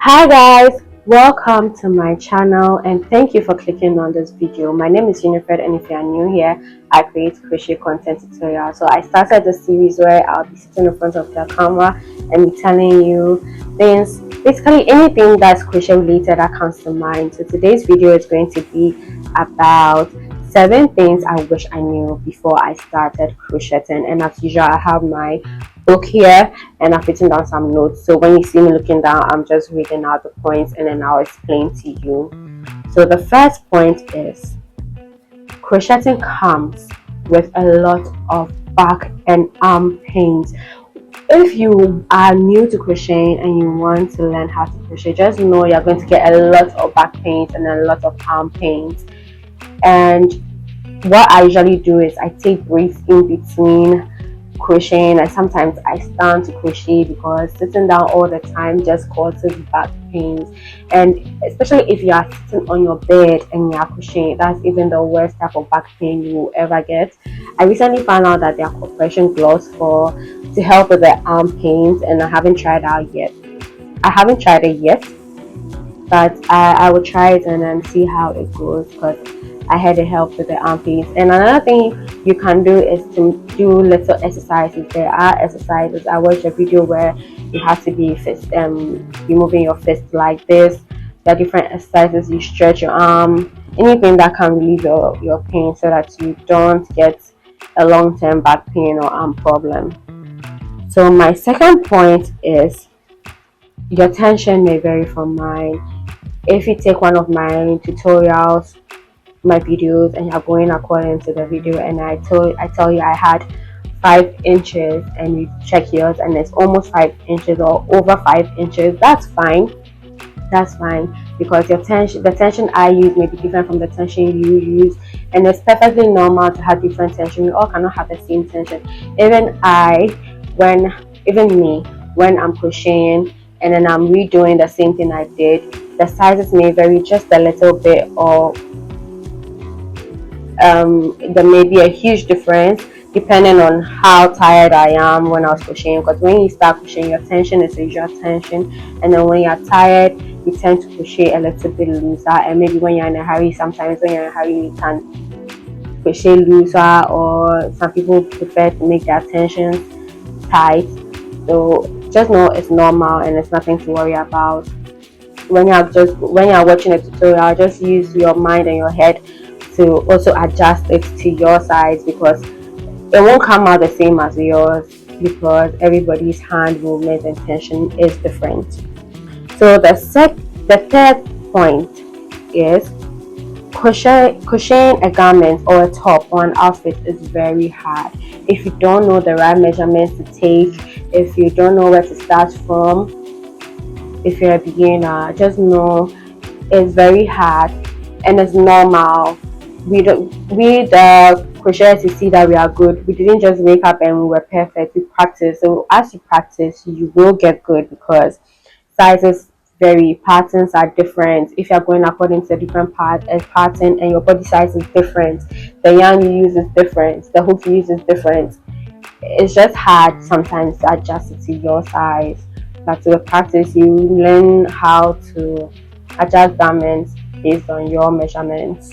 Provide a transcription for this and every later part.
Hi guys, welcome to my channel and thank you for clicking on this video. My name is Winifred, and if you are new here, I create crochet content tutorials. So I started the series where I'll be sitting in front of the camera and be telling you things, basically anything that's crochet related that comes to mind. So today's video is going to be about 7 things I wish I knew before I started crocheting. And as usual, I have my book here and I've written down some notes, so when you see me looking down, I'm just reading out the points and then I'll explain to you. So the first point is crocheting comes with a lot of back and arm pains. If you are new to crocheting and you want to learn how to crochet, just know you're going to get a lot of back pains and a lot of arm pains. And what I usually do is I take breaks in between crocheting, and sometimes I stand to crochet because sitting down all the time just causes back pains. And especially if you are sitting on your bed and you are crocheting, that's even the worst type of back pain you will ever get. I recently found out that there are compression gloves to help with the arm pains, and I haven't tried it yet, but I will try it and then see how it goes, because I had it help with the arm pains. And another thing you can do is to do little exercises. There are exercises. I watched a video where you have to be you moving your fist like this. There are different exercises. You stretch your arm, anything that can relieve your pain so that you don't get a long-term back pain or arm problem. So my second point is your tension may vary from mine. If you take one of my tutorials, my videos, and you're going according to the video, and I tell you I had 5 inches, and you check yours and it's almost 5 inches or over 5 inches, that's fine, because the tension I use may be different from the tension you use, and it's perfectly normal to have different tension. We all cannot have the same tension. Even me, when I'm crocheting and then I'm redoing the same thing I did, the sizes may vary just a little bit, or there may be a huge difference depending on how tired I am when I was crocheting. Because when you start crocheting, your tension is the usual tension, and then when you're tired, you tend to crochet a little bit looser. And maybe when you're in a hurry, sometimes when you're in a hurry, you can crochet looser, or some people prefer to make their tensions tight. So just know it's normal and it's nothing to worry about. When you're watching a tutorial, just use your mind and your head to also adjust it to your size, because it won't come out the same as yours, because everybody's hand movement and tension is different. So the third point is crocheting a garment or a top or an outfit is very hard. If you don't know the right measurements to take, if you don't know where to start from, if you're a beginner, just know it's very hard and it's normal. We the crocheters, to see that we are good, we didn't just wake up and we were perfect. We practice. So as you practice, you will get good, because sizes vary, patterns are different. If you're going according to a different pattern and your body size is different, the yarn you use is different, the hook you use is different, it's just hard sometimes to adjust it to your size. But with practice, you learn how to adjust garments based on your measurements.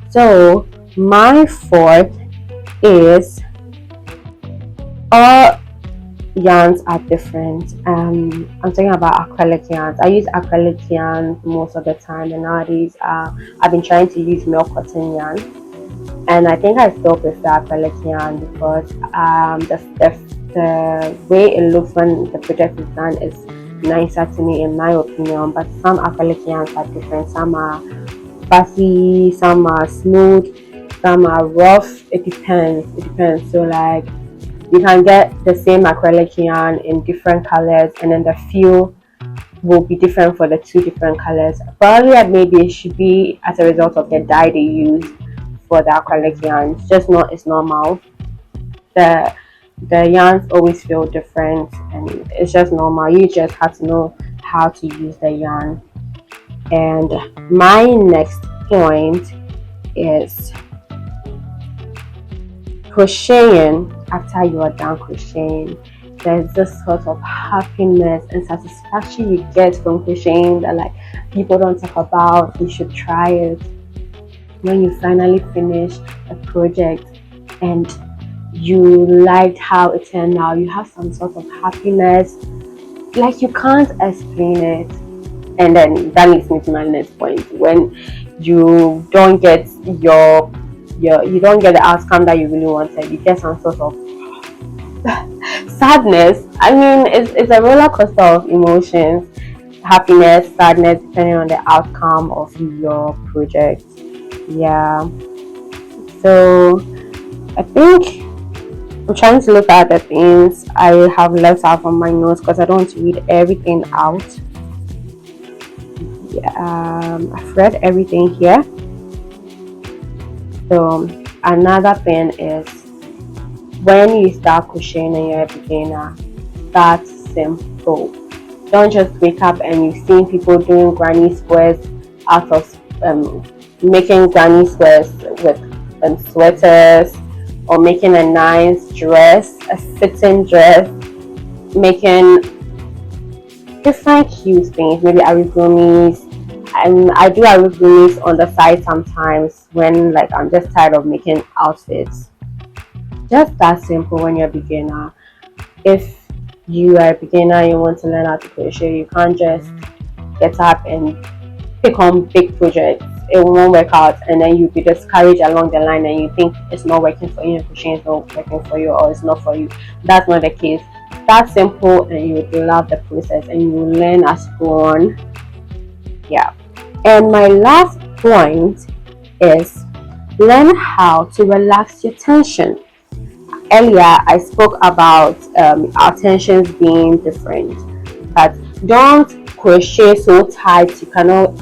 So my fourth is all yarns are different. I'm talking about acrylic yarns. I use acrylic yarns most of the time, and nowadays I've been trying to use milk cotton yarn, and I think I still prefer acrylic yarn, because the way it looks when the project is done is nicer to me, in my opinion. But some acrylic yarns are different. Some are fussy, some are smooth, some are rough. It depends. So like, you can get the same acrylic yarn in different colors, and then the feel will be different for the 2 different colors. Probably maybe it should be as a result of the dye they use for the acrylic yarns. Just know it's normal. The yarns always feel different, and it's just normal. You just have to know how to use the yarn. And my next point is crocheting after you are done crocheting there's this sort of happiness and satisfaction you get from crocheting that like people don't talk about. You should try it. When you finally finish a project and you liked how it turned out, you have some sort of happiness like you can't explain it. And then that leads me to my next point. When you don't get you don't get the outcome that you really wanted, you get some sort of sadness. I mean, it's a roller coaster of emotions, happiness, sadness, depending on the outcome of your project. Yeah. So I think I'm trying to look at the things I have left out from my notes because I don't want to read everything out. Yeah, I've read everything here. So another thing is when you start crocheting and you're a beginner, start simple. Don't just wake up and you've seen people doing granny squares out of making granny squares with sweaters, or making a nice dress, a fitting dress, making different cute things, maybe origumis. I do origumis on the side sometimes when like I'm just tired of making outfits. Just that simple when you're a beginner. If you are a beginner, you want to learn how to crochet, you can't just get up and pick on big projects. It won't work out, and then you'll be discouraged along the line and you think it's not working for you and crocheting is not working for you or it's not for you. That's not the case. Start simple and you will love the process and you will learn as you go on. Yeah. And my last point is learn how to relax your tension. Earlier I spoke about our tensions being different, but don't crochet so tight you cannot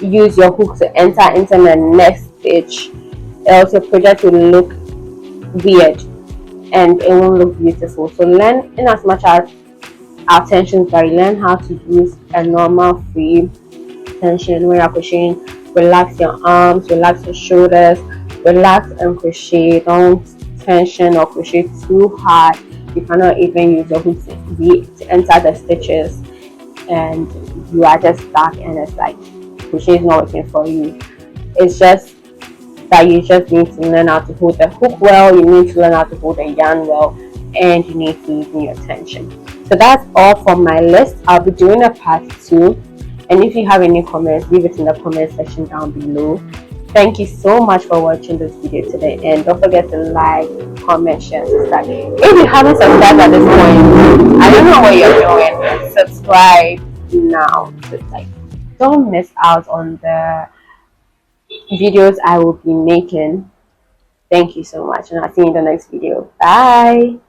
use your hook to enter into the next stitch, else your project will look weird and it won't look beautiful. So learn, in as much as our tensions vary, learn how to use a normal free tension when you're crocheting. Relax your arms, relax your shoulders, relax and crochet. Don't tension or crochet too hard. You cannot even use your hook to enter the stitches and you are just stuck and it's like crochet is not working for you. It's just that you just need to learn how to hold the hook well, you need to learn how to hold the yarn well, and you need to loosen your tension. So that's all from my list. I'll be doing a part 2, and if you have any comments, leave it in the comment section down below. Thank you so much for watching this video today, and don't forget to like, comment, share, subscribe. If you haven't subscribed at this point, I don't know what you're doing. Subscribe now. Don't miss out on the videos I will be making. Thank you so much, and I'll see you in the next video. Bye.